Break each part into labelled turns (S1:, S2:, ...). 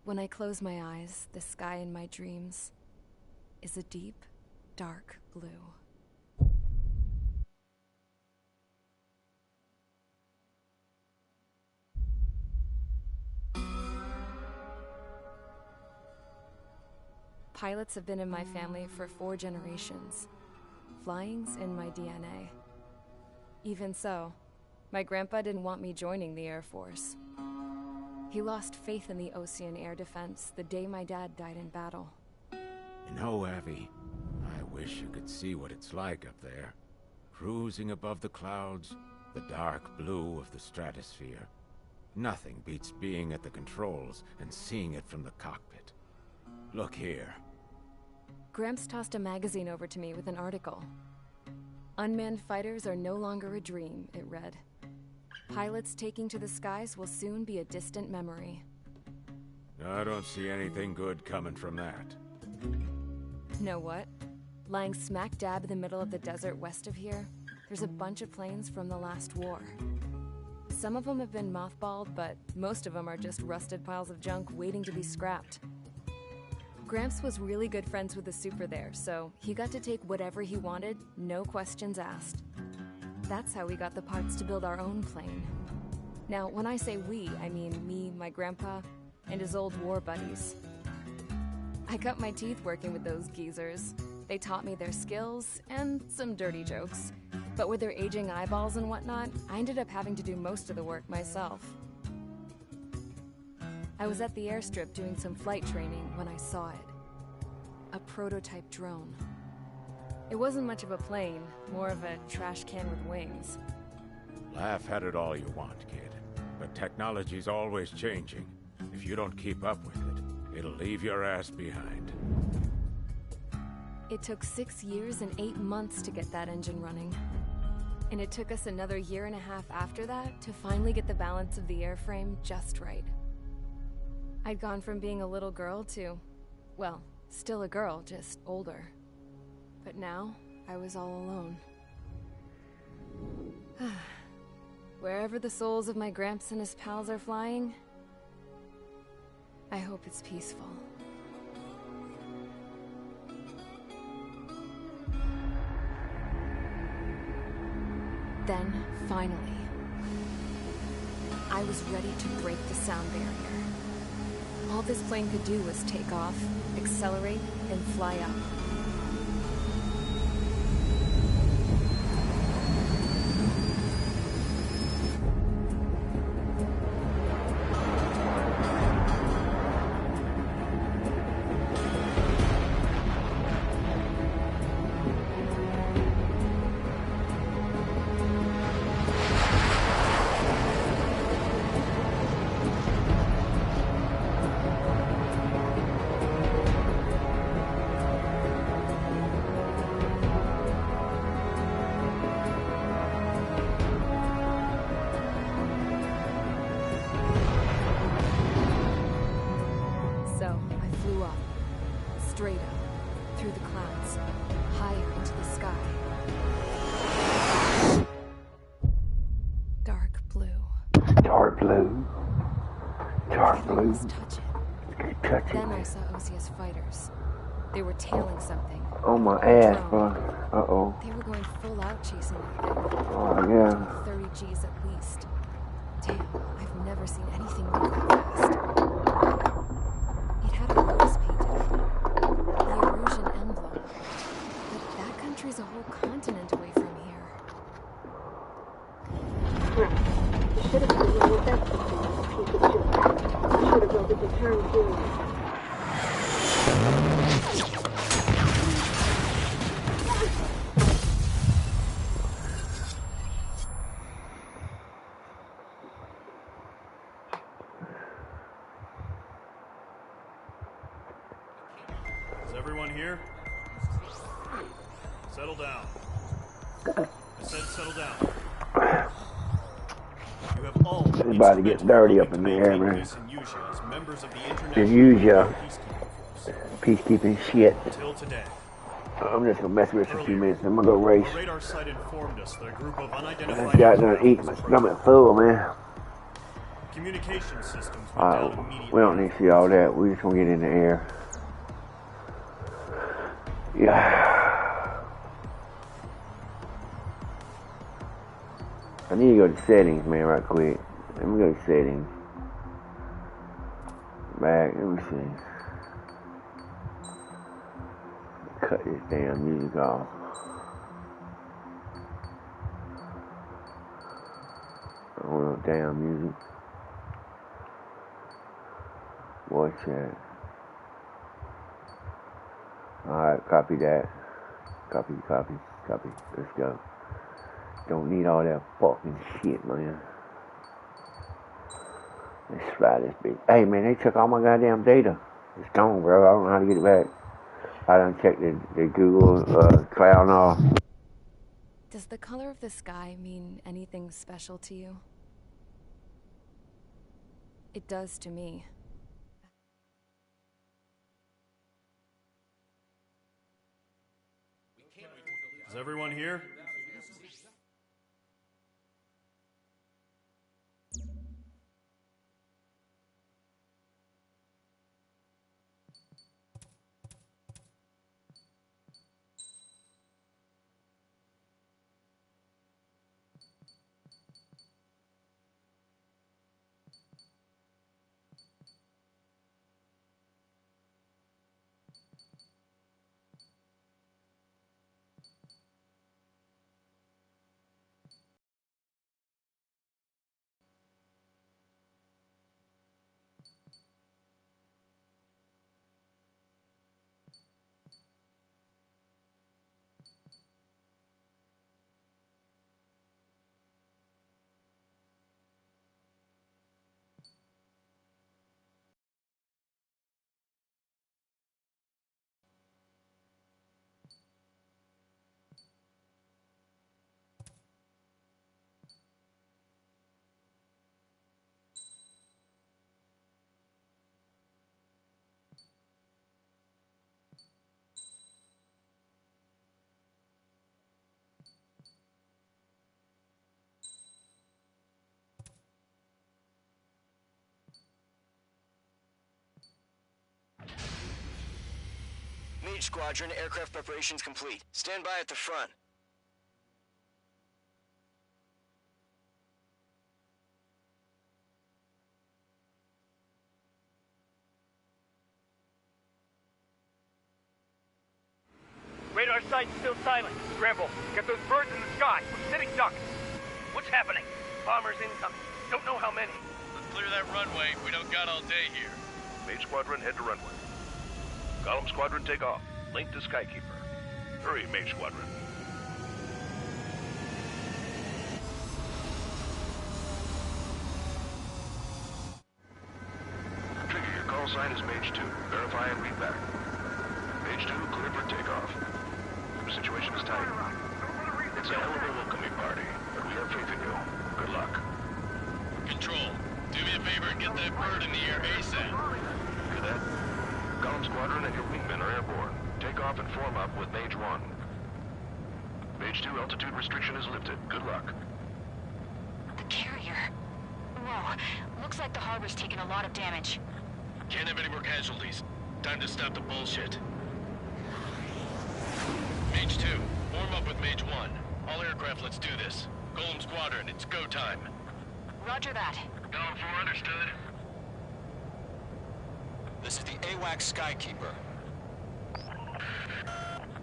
S1: When I close my eyes, the sky in my dreams is a deep, dark blue. Pilots have been in my family for 4 generations. Flying's in my DNA. Even so, my grandpa didn't want me joining the Air Force. He lost faith in the Ocean Air Defense the day my dad died in battle.
S2: You know, Abby, I wish you could see what it's like up there. Cruising above the clouds, the dark blue of the stratosphere. Nothing beats being at the controls and seeing it from the cockpit. Look here.
S1: Gramps tossed a magazine over to me with an article. Unmanned fighters are no longer a dream, it read. Pilots taking to the skies will soon be a distant memory.
S2: I don't see anything good coming from that.
S1: Know what? Lying smack dab in the middle of the desert west of here, there's a bunch of planes from the last war. Some of them have been mothballed, but most of them are just rusted piles of junk waiting to be scrapped. Gramps was really good friends with the super there, so he got to take whatever he wanted, no questions asked. That's how we got the parts to build our own plane. Now, when I say we, I mean me, my grandpa, and his old war buddies. I cut my teeth working with those geezers. They taught me their skills, and some dirty jokes. But with their aging eyeballs and whatnot, I ended up having to do most of the work myself. I was at the airstrip doing some flight training when I saw it. A prototype drone. It wasn't much of a plane, more of a trash can with wings.
S2: Laugh at it all you want, kid. But technology's always changing. If you don't keep up with it, it'll leave your ass behind.
S1: It took 6 years and 8 months to get that engine running. And it took us another 1.5 years after that to finally get the balance of the airframe just right. I'd gone from being a little girl to, well, still a girl, just older. But now, I was all alone. Wherever the souls of my Gramps and his pals are flying, I hope it's peaceful. Then, finally, I was ready to break the sound barrier. All this plane could do was take off, accelerate, and fly up. Straight up, through the clouds, higher into the sky. Dark blue.
S3: Dark blue. Dark blue.
S1: Touch it.
S3: Touch it.
S1: Then I saw Osia's fighters. They were tailing something.
S3: Oh my ass, bro. Uh-oh.
S1: They were going full out chasing that thing.
S3: Oh, yeah.
S1: 30 Gs at least. Damn, I've never seen anything move that fast. It had a rose painted on it. The Erusian emblem. But that country's a whole continent away from here.
S4: You should have been with that piece of shit. You should have built it to turn too.
S5: Is everyone here? Settle down. I said settle down. You have all
S3: It's about to get dirty up in there, man. Just use your peacekeeping shit.
S5: Until today.
S3: I'm just gonna mess with it for a few minutes. I'm gonna go race.
S5: The radar site informed us that a group of
S3: I
S5: unidentified
S3: just got done eating. My stomach full, man.
S5: Communication systems went down immediately.
S3: We don't need to see all that. We just want to get in the air. Yeah. I need to go to settings, man, right quick. Let me go to settings. Back, let me see. Cut this damn music off. I don't want no damn music. Voice chat. Alright, copy that. Copy. Let's go. Don't need all that fucking shit, man. Let's fly this bitch. Hey, man, they took all my goddamn data. It's gone, bro. I don't know how to get it back. I done checked the Google cloud and all.
S1: Does the color of the sky mean anything special to you? It does to me.
S5: Is everyone here?
S6: Mage Squadron, aircraft preparations complete. Stand by at the front.
S7: Radar site's still silent. Scramble. Get those birds in the sky. We're sitting ducks. What's happening? Bombers incoming. Don't know how many.
S8: Let's clear that runway. We don't got all day here.
S9: Mage Squadron, head to runway. Column Squadron, take off. Link to Skykeeper. Hurry, Mage Squadron. Trigger, your call sign is Mage 2. Verify and read back. Mage 2, clear for takeoff. The situation is tight. It's a hell of a welcoming party, but we have faith in you. Good luck.
S8: Control, do me a favor and get that bird in the air ASAP.
S9: Hear that? Column Squadron and your wingmen are airborne. Take off and form up with Mage 1. Mage 2, altitude restriction is lifted. Good luck.
S10: The carrier. Whoa. Looks like the harbor's taken a lot of damage.
S8: Can't have any more casualties. Time to stop the bullshit. Mage 2, form up with Mage 1. All aircraft, let's do this. Golem Squadron, it's go time.
S10: Roger that.
S8: Golem 4, understood.
S6: This is the AWAC Skykeeper.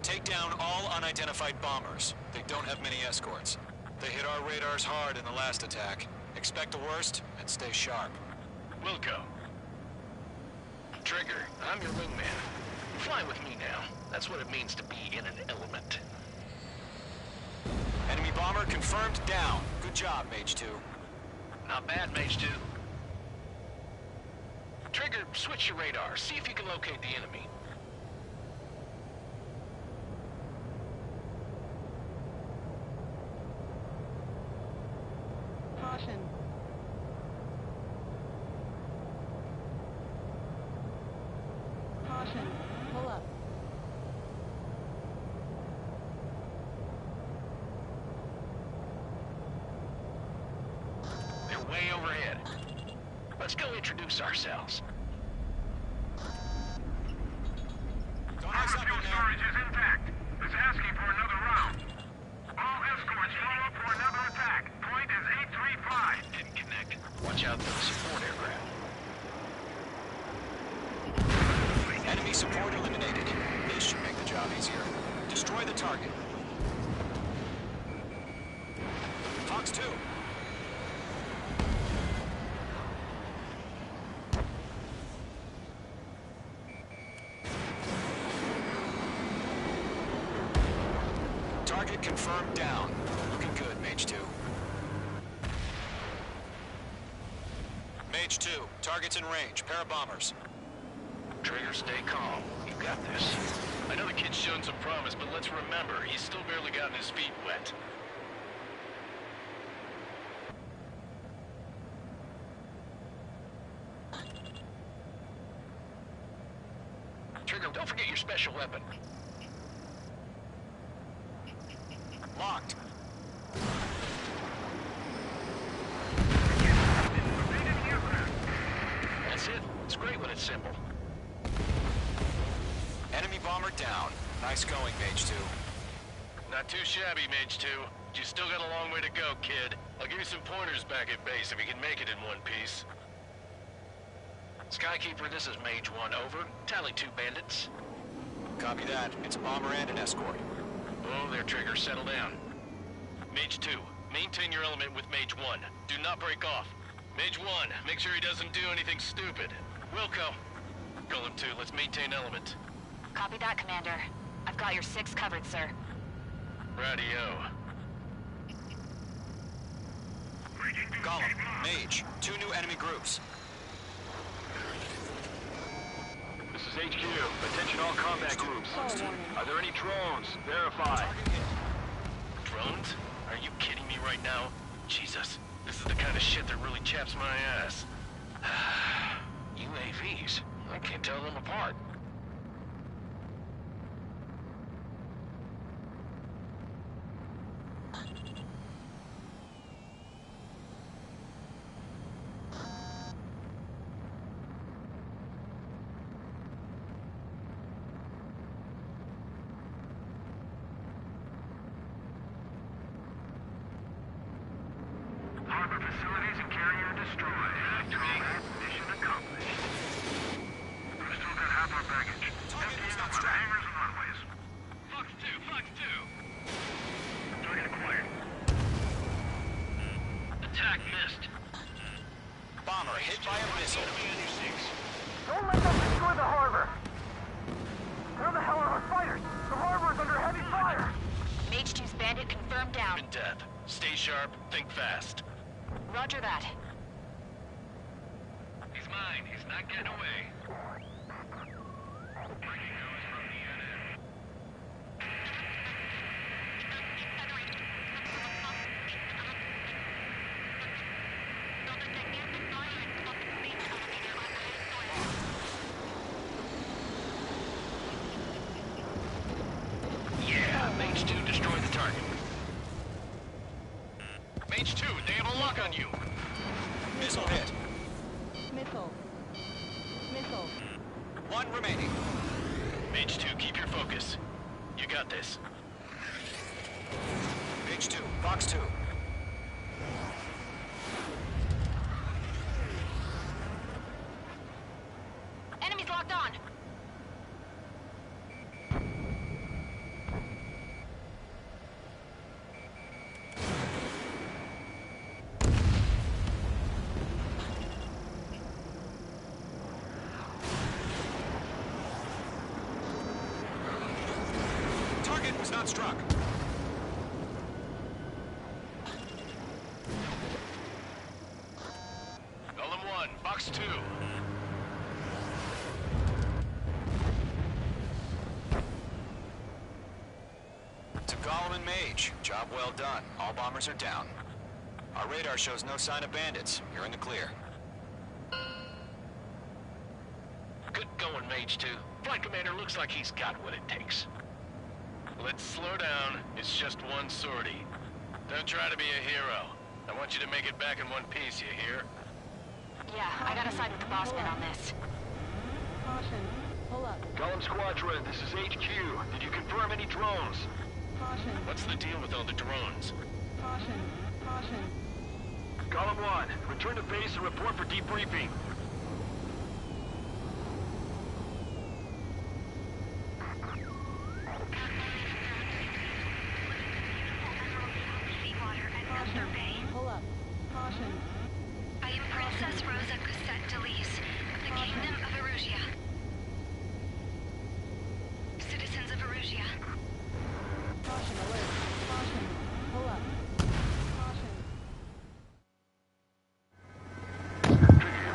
S6: Take down all unidentified bombers. They don't have many escorts. They hit our radars hard in the last attack. Expect the worst and stay sharp.
S8: Wilco.
S11: Trigger, I'm your wingman. Fly with me now. That's what it means to be in an element.
S6: Enemy bomber confirmed down. Good job, Mage 2.
S11: Not bad, Mage 2. Trigger, switch your radar. See if you can locate the enemy.
S4: Caution. Caution. Pull up.
S11: They're way overhead. Let's go introduce ourselves.
S6: Don't have something there.
S9: Storage is intact. It's asking for another round. All escorts form up for another attack. Point is 835.
S11: Didn't connect. Watch out for the support aircraft.
S6: Enemy support eliminated. This should make the job easier. Destroy the target. Fox 2. Target confirmed down. Looking good, Mage 2. Mage 2, target's in range. Pair of bombers.
S11: Trigger, stay calm. You got this. I know the kid's shown some promise, but let's remember, he's still barely gotten his feet wet. Trigger, don't forget your special weapon.
S6: Locked.
S11: That's it. It's great when it's simple.
S6: Enemy bomber down. Nice going, Mage 2.
S11: Not too shabby, Mage 2. You still got a long way to go, kid. I'll give you some pointers back at base if you can make it in one piece. Skykeeper, this is Mage 1, over. Tally 2 bandits.
S6: Copy that. It's a bomber and an escort.
S11: Oh, there, Trigger. Settle down. Mage 2, maintain your element with Mage 1. Do not break off. Mage 1, make sure he doesn't do anything stupid. Wilco. Golem 2, let's maintain element.
S10: Copy that, Commander. I've got your 6 covered, sir.
S11: Radio.
S6: Golem, Mage, 2 new enemy groups.
S9: This is HQ. Attention all combat groups. Are there any drones? Verify.
S11: Drones? Are you kidding me right now? Jesus, this is the kind of shit that really chaps my ass. UAVs? I can't tell them apart.
S9: Harbor facilities and carrier destroyed. Mission accomplished. We've still got half our baggage. Emptying up our hangars and runways.
S11: Fox 2, Fox 2!
S9: Target acquired.
S11: Attack missed.
S6: Bomber hit by a missile.
S7: Don't let them destroy the harbor! Where the hell are our fighters? The harbor is under heavy fire!
S10: Mage 2's bandit confirmed down.
S11: In death. Stay sharp, think fast.
S10: Roger that.
S11: He's mine. He's not getting away. Yeah, Mage 2 destroyed the target. Mage 2, they have a lock on you.
S6: Missile hit.
S4: Missile. Missile.
S6: 1 remaining.
S11: Mage 2, keep your focus. You got this.
S6: Mage 2, Fox 2.
S10: Enemies locked on.
S6: Target was not struck.
S11: Golem 1, Fox 2.
S6: To Golem and Mage, job well done. All bombers are down. Our radar shows no sign of bandits. You're in the clear.
S11: Good going, Mage 2. Flight Commander looks like he's got what it takes. Let's slow down. It's just one sortie. Don't try to be a hero. I want you to make it back in one piece, you hear?
S10: Yeah, I gotta side with the boss man on this.
S4: Caution. Pull up.
S9: Golem Squadron, this is HQ. Did you confirm any drones?
S4: Caution.
S8: What's the deal with all the drones?
S4: Caution. Caution.
S9: Column 1, return to base and report for debriefing.
S4: Pull up. Caution.
S10: I am Princess Rosa Cassette Delise of the Kingdom of Erusia. Citizens of Erusia.
S4: Caution alert. Caution. Pull up. Caution.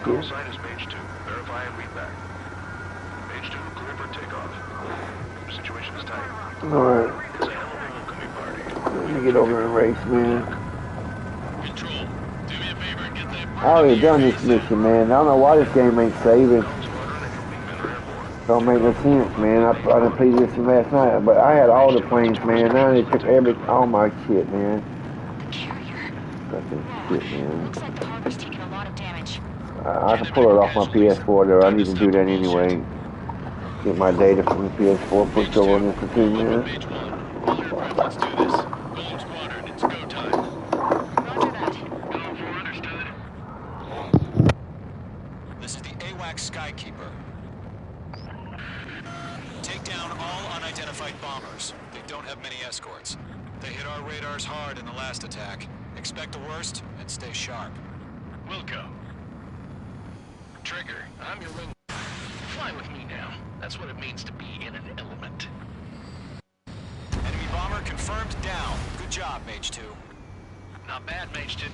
S9: Call sign is Mage 2. Verify and read back. Mage 2, clear for takeoff. Situation is tight.
S3: Alright.
S9: It's a hell of a welcoming party.
S3: Let me get over and race, man.
S8: Control, do me a favor and get that...
S3: I already done this mission, man. I don't know why this game ain't saving. Don't make no sense, man. I done played this last night, but I had all the planes, man. Now they took all my shit, man. Fucking shit, man.
S10: Looks like the harbor's taking a lot of damage.
S3: I can pull it off my PS4 though. I need to do that anyway. Get my data from the PS4 pushed over on this machine, man.
S8: Mage 1, all aircraft, let's do this. Golem Squadron, it's go time.
S10: Roger that.
S8: Golem 4 understood.
S6: This is the AWACS Skykeeper. Take down all unidentified bombers. They don't have many escorts. They hit our radars hard in the last attack. Expect the worst and stay sharp.
S8: Wilco. Trigger, I'm your wing. Fly with me now. That's what it means to be in an element.
S6: Enemy bomber confirmed down. Good job, Mage 2.
S8: Not bad, Mage 2.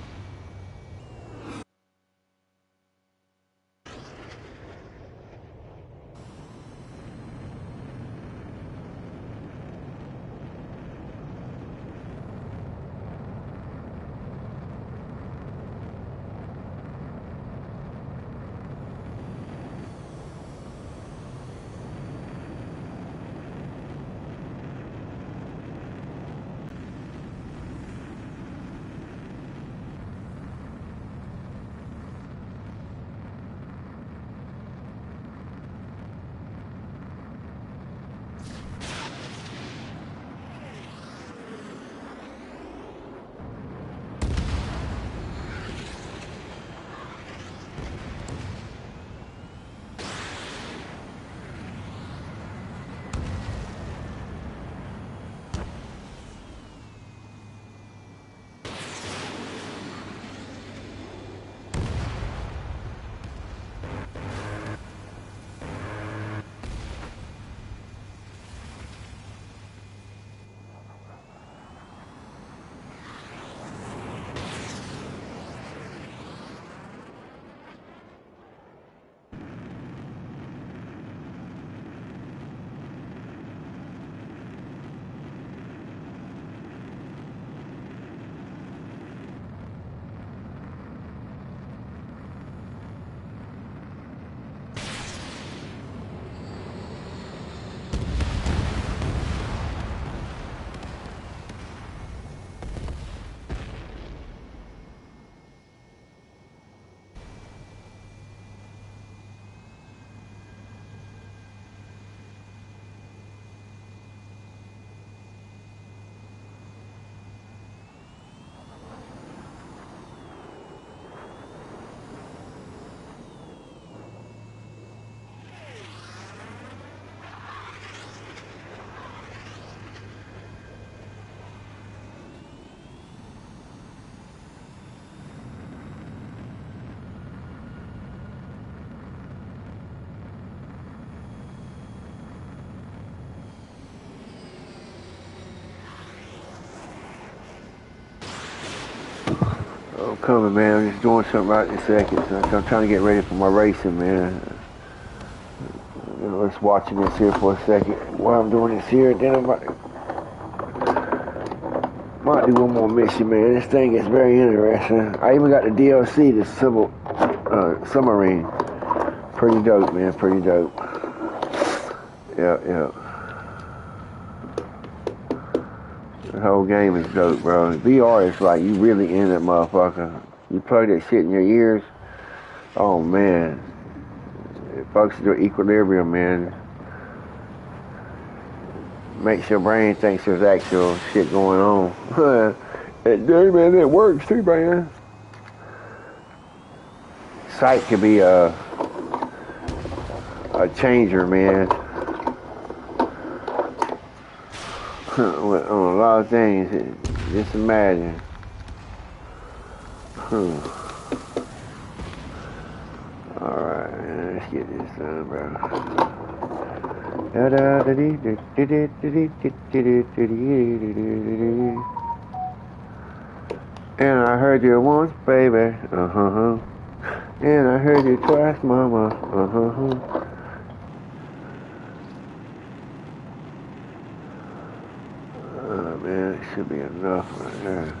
S3: I'm coming, man. I'm just doing something right in a second. So I'm trying to get ready for my racing, man. You know, just watching this here for a second while I'm doing this here. Then I might do one more mission, man. This thing is very interesting. I even got the DLC, the civil submarine. Pretty dope, man. Pretty dope. Yeah. The whole game is dope, bro. VR is like you really in that motherfucker. You plug that shit in your ears. Oh man, it fucks your equilibrium, man. Makes your brain think there's actual shit going on. Dude, man, it works too, man. Sight could be a changer, man. On a lot of things. Just imagine. Alright, man, let's get this done, bro. And I heard you once, baby. And I heard you twice, mama. Oh man, it should be enough right there.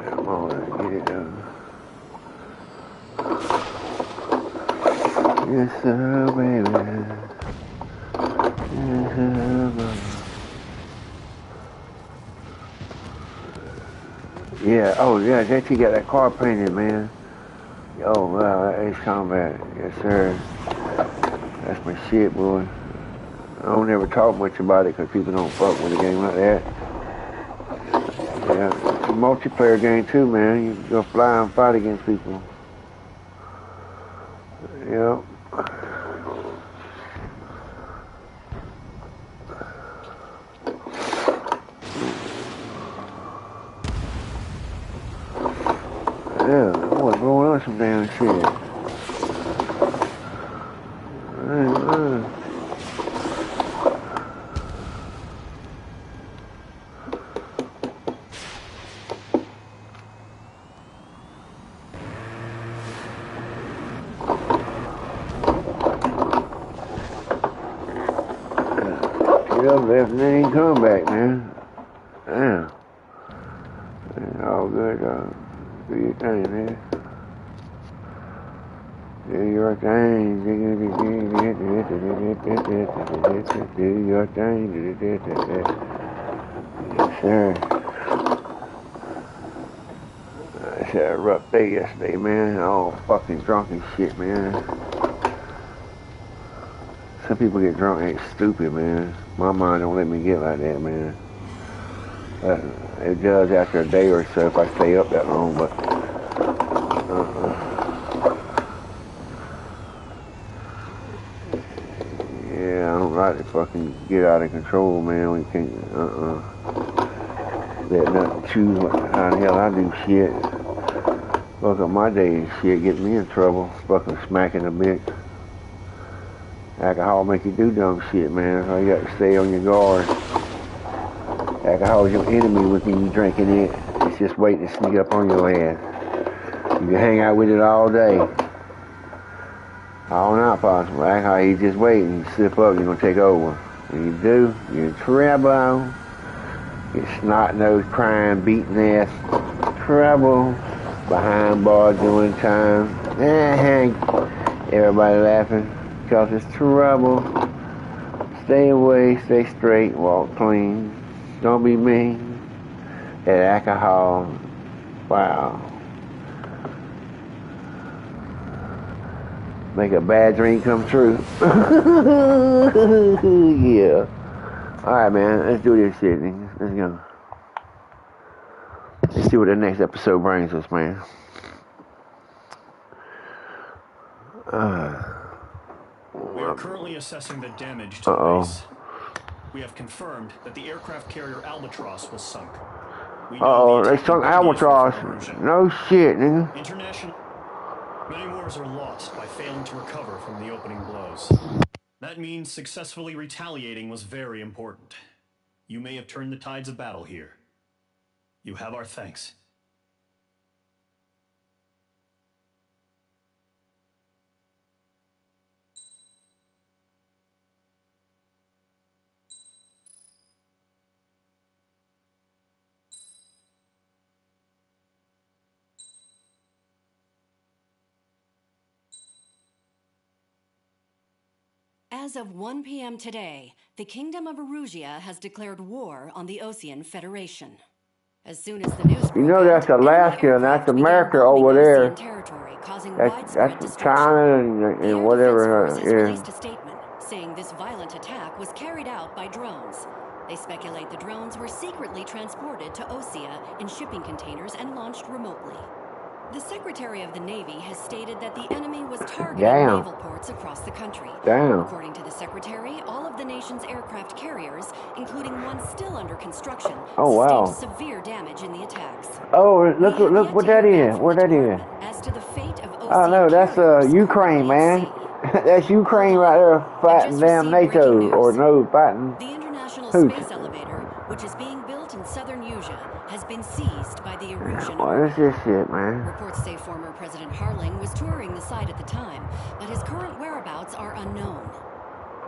S3: Come on, get it done. Yes, sir, baby. Yes, sir, mama. Yeah, oh yeah, that you got that car painted, man. Oh wow, that Ace Combat. Yes, sir. That's my shit, boy. I don't ever talk much about it because people don't fuck with a game like that. Yeah, it's a multiplayer game too, man. You go fly and fight against people. Yep. Yeah, what's going on some damn shit? Get up, left, and then come back, man. Damn. All good, do your thing, man. Do your thing. Do your thing. Yes, sir. I had a rough day yesterday, man. All fucking drunk and shit, man. Some people get drunk and act stupid, man. My mind don't let me get like that, man. It does after a day or so if I stay up that long, but yeah, I don't like to fucking get out of control, man. We can't, let nothing choose how the hell I do shit. Fuck up my day and shit, get me in trouble. Fucking smacking a bitch. Alcohol make you do dumb shit, man. So you got to stay on your guard. Alcohol is your enemy when you drinking it. It's just waiting to sneak up on your ass. You can hang out with it all day. All not possible. Alcohol, you just waiting. You slip up, you're going to take over. When you do, you're in trouble. You're snot-nosed, crying, beating ass. Trouble. Behind bars doing time. Everybody laughing. Because it's trouble. Stay away, stay straight, walk clean. Don't be mean. That alcohol, wow. Make a bad dream come true. Yeah. Alright, man, let's do this shit. Let's go. Let's see what the next episode brings us, man.
S5: We are currently assessing the damage to the base. We have confirmed that the aircraft carrier Albatross was sunk.
S3: They sunk Albatross. No shit, nigga.
S5: International. Many wars are lost by failing to recover from the opening blows. That means successfully retaliating was very important. You may have turned the tides of battle here. You have our thanks.
S12: As of 1 p.m. today, the Kingdom of Erusia has declared war on the Osean Federation. As soon as the news
S3: You know that's Alaska and that's America over there. That's China and whatever.
S12: Released a statement saying this violent attack was carried out by drones. They speculate the drones were secretly transported to Osea in shipping containers and launched remotely. The Secretary of the Navy has stated that the enemy was targeting naval ports across the country. According to the Secretary, all of the nation's aircraft carriers, including one still under construction, sustained severe damage in the attacks.
S3: Oh, look what that is. What that is?
S12: As to the fate of Osea,
S3: oh no, that's Ukraine, man. That's Ukraine right there fighting damn NATO or no fighting.
S12: The International Space Elevator, which is being built in southern Usea, has been seized by the Erusian.
S3: What is this shit, man?
S12: Reports say former President Harling was touring the site at the time, but his current whereabouts are unknown.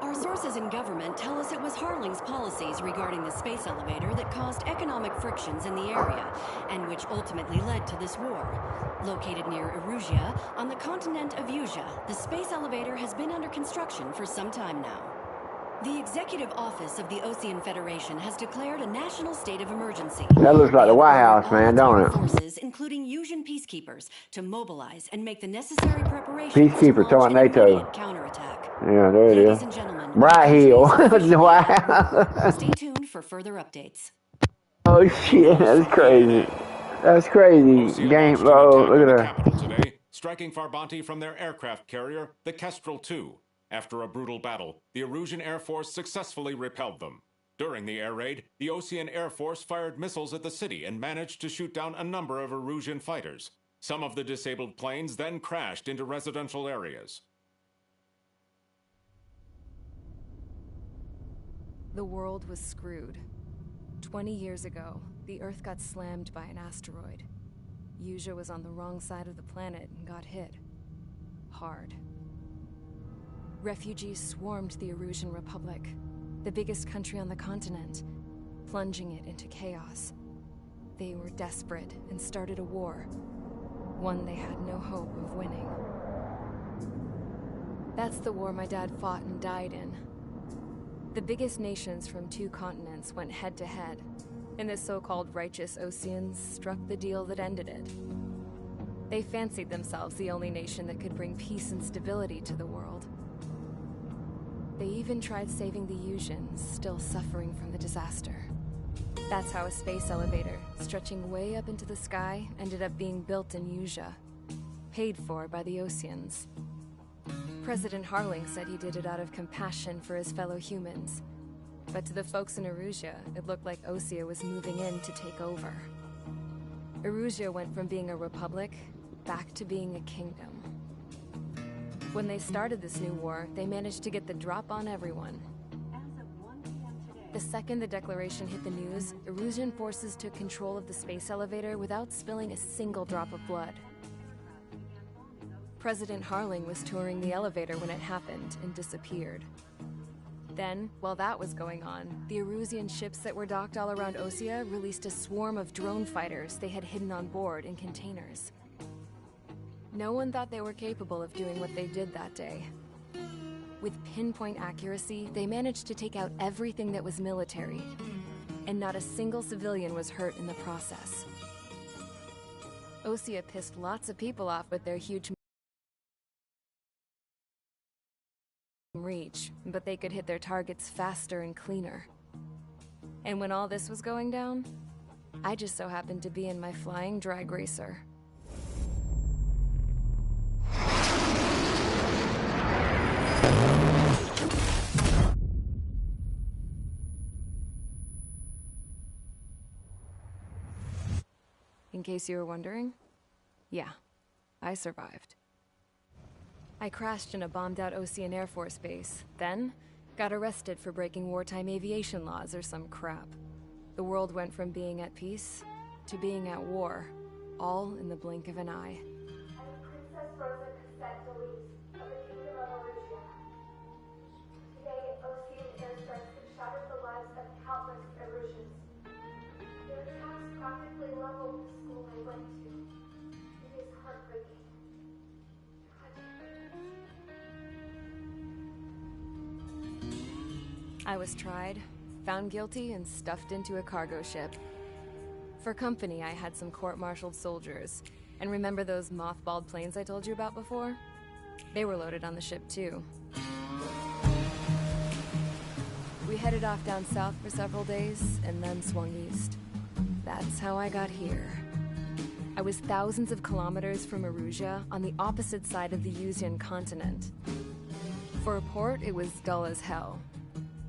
S12: Our sources in government tell us it was Harling's policies regarding the space elevator that caused economic frictions in the area, and which ultimately led to this war. Located near Erusia, on the continent of Usea, the space elevator has been under construction for some time now. The Executive Office of the Ocean Federation has declared a national state of emergency.
S3: That looks like the White House, man, don't it?
S12: Forces, including Usian peacekeepers, to mobilize and make the necessary preparations
S3: Peacekeeper,
S12: to launch
S3: talking NATO.
S12: counterattack.
S3: Yeah, there it is. Bright Hill. The White House.
S12: Stay tuned for further updates.
S3: Oh shit, that's crazy. That's crazy. Game, bro. Look at that.
S13: Today, striking Farbanti from their aircraft carrier, the Kestrel II. After a brutal battle, the Erusian Air Force successfully repelled them. During the air raid, the Ocean Air Force fired missiles at the city and managed to shoot down a number of Erusian fighters. Some of the disabled planes then crashed into residential areas.
S1: The world was screwed. 20 years ago, the Earth got slammed by an asteroid. Usea was on the wrong side of the planet and got hit. Hard. Refugees swarmed the Erusian Republic, the biggest country on the continent, plunging it into chaos. They were desperate and started a war, one they had no hope of winning. That's the war my dad fought and died in. The biggest nations from 2 continents went head-to-head, and the so-called righteous Oceans struck the deal that ended it. They fancied themselves the only nation that could bring peace and stability to the world. They even tried saving the Usians, still suffering from the disaster. That's how a space elevator, stretching way up into the sky, ended up being built in Usea, paid for by the Oceans. President Harling said he did it out of compassion for his fellow humans. But to the folks in Erusia, it looked like Osea was moving in to take over. Erusia went from being a republic back to being a kingdom. When they started this new war, they managed to get the drop on everyone. The second the declaration hit the news, Erusian forces took control of the space elevator without spilling a single drop of blood. President Harling was touring the elevator when it happened and disappeared. Then, while that was going on, the Erusian ships that were docked all around Osea released a swarm of drone fighters they had hidden on board in containers. No one thought they were capable of doing what they did that day. With pinpoint accuracy, they managed to take out everything that was military, and not a single civilian was hurt in the process. Osea pissed lots of people off with their huge reach, but they could hit their targets faster and cleaner. And when all this was going down, I just so happened to be in my flying drag racer. In case you were wondering, yeah, I survived. I crashed in a bombed-out Ocean Air Force base, then got arrested for breaking wartime aviation laws or some crap. The world went from being at peace to being at war, all in the blink of an eye. I was tried, found guilty, and stuffed into a cargo ship. For company, I had some court-martialed soldiers. And remember those mothballed planes I told you about before? They were loaded on the ship, too. We headed off down south for several days, and then swung east. That's how I got here. I was thousands of kilometers from Erusia, on the opposite side of the Yuzian continent. For a port, it was dull as hell.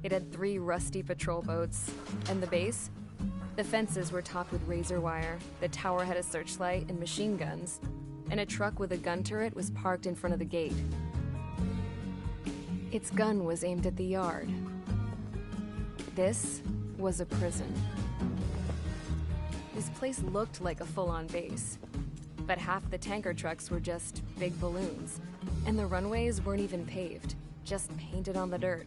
S1: It had 3 rusty patrol boats, and the base? The fences were topped with razor wire, the tower had a searchlight and machine guns, and a truck with a gun turret was parked in front of the gate. Its gun was aimed at the yard. This was a prison. This place looked like a full-on base, but half the tanker trucks were just big balloons, and the runways weren't even paved, just painted on the dirt.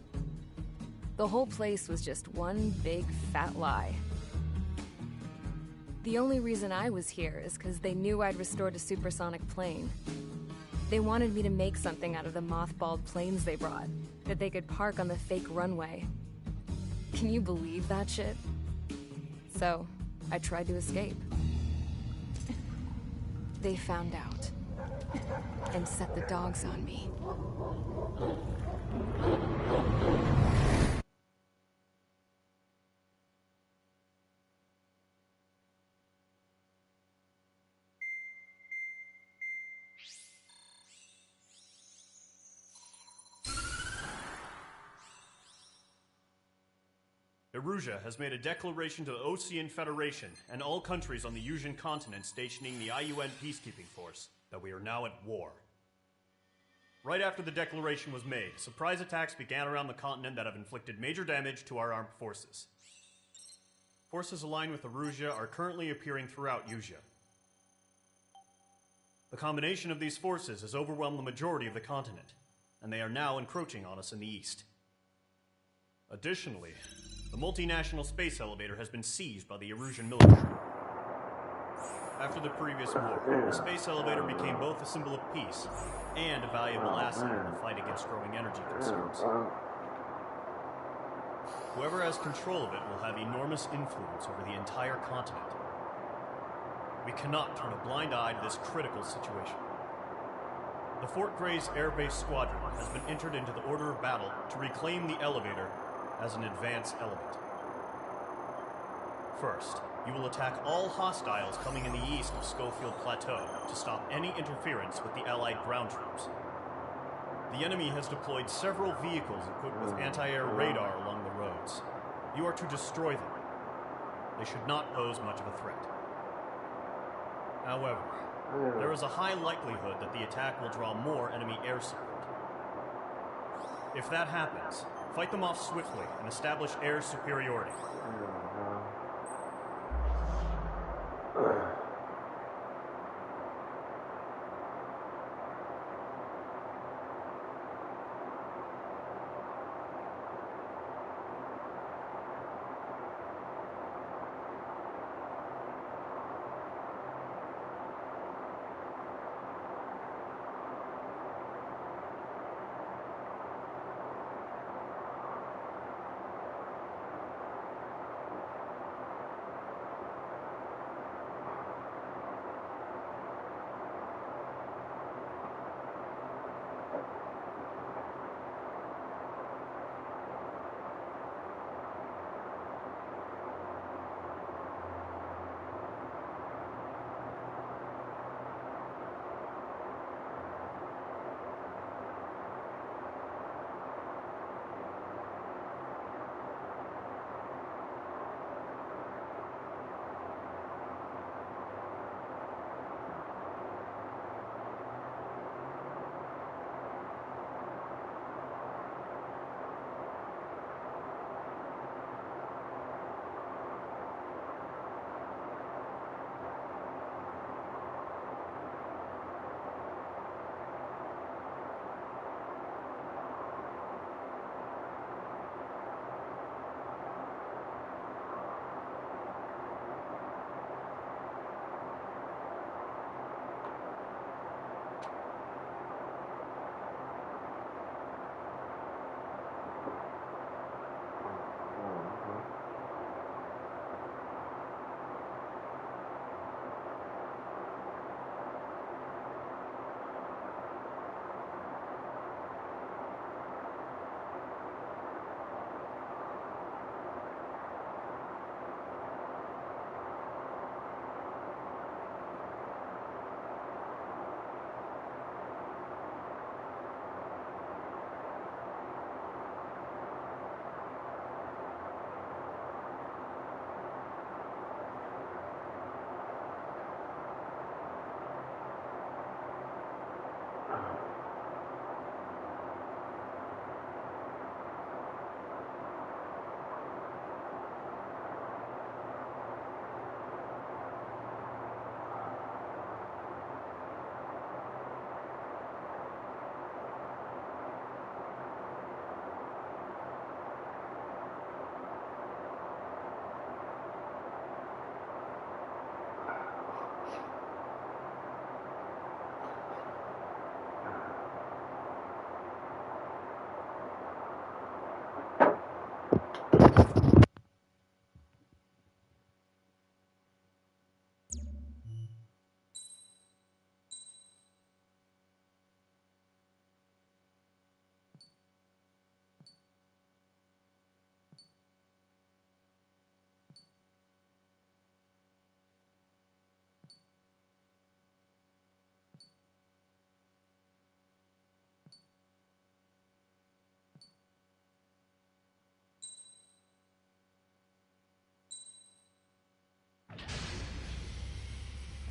S1: The whole place was just one big fat lie. The only reason I was here is because they knew I'd restored a supersonic plane. They wanted me to make something out of the mothballed planes they brought, that they could park on the fake runway. Can you believe that shit? So, I tried to escape. They found out, and set the dogs on me.
S5: Erusia has made a declaration to the Ocean Federation and all countries on the Yuzian continent stationing the IUN peacekeeping force that we are now at war. Right after the declaration was made, surprise attacks began around the continent that have inflicted major damage to our armed forces. Forces aligned with Erusia are currently appearing throughout Yusia. The combination of these forces has overwhelmed the majority of the continent, and they are now encroaching on us in the east. Additionally, the multinational space elevator has been seized by the Erusian military. After the previous war, the space elevator became both a symbol of peace and a valuable asset in the fight against growing energy concerns. Whoever has control of it will have enormous influence over the entire continent. We cannot turn a blind eye to this critical situation. The Fort Gray's Air Base Squadron has been entered into the order of battle to reclaim the elevator as an advance element. First, you will attack all hostiles coming in the east of Schofield Plateau to stop any interference with the Allied ground troops. The enemy has deployed several vehicles equipped with anti-air radar along the roads. You are to destroy them. They should not pose much of a threat. However, there is a high likelihood that the attack will draw more enemy air support. If that happens, fight them off swiftly and establish air superiority.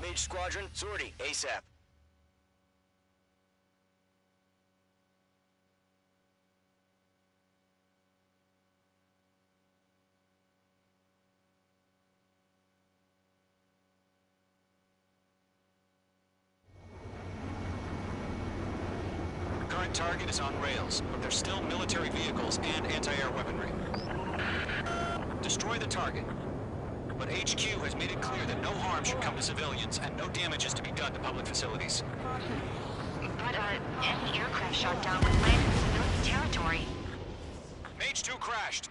S14: Mage Squadron, sortie, ASAP.
S6: The current target is on rails, but there's still military vehicles and anti-air weaponry. Destroy the target. But HQ has made it clear that no harm should come to civilians and no damage is to be done to public facilities.
S10: But, any aircraft shot down would land in civilian territory.
S6: Mage 2 crashed.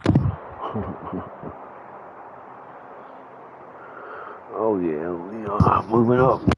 S3: Oh yeah, we are moving up.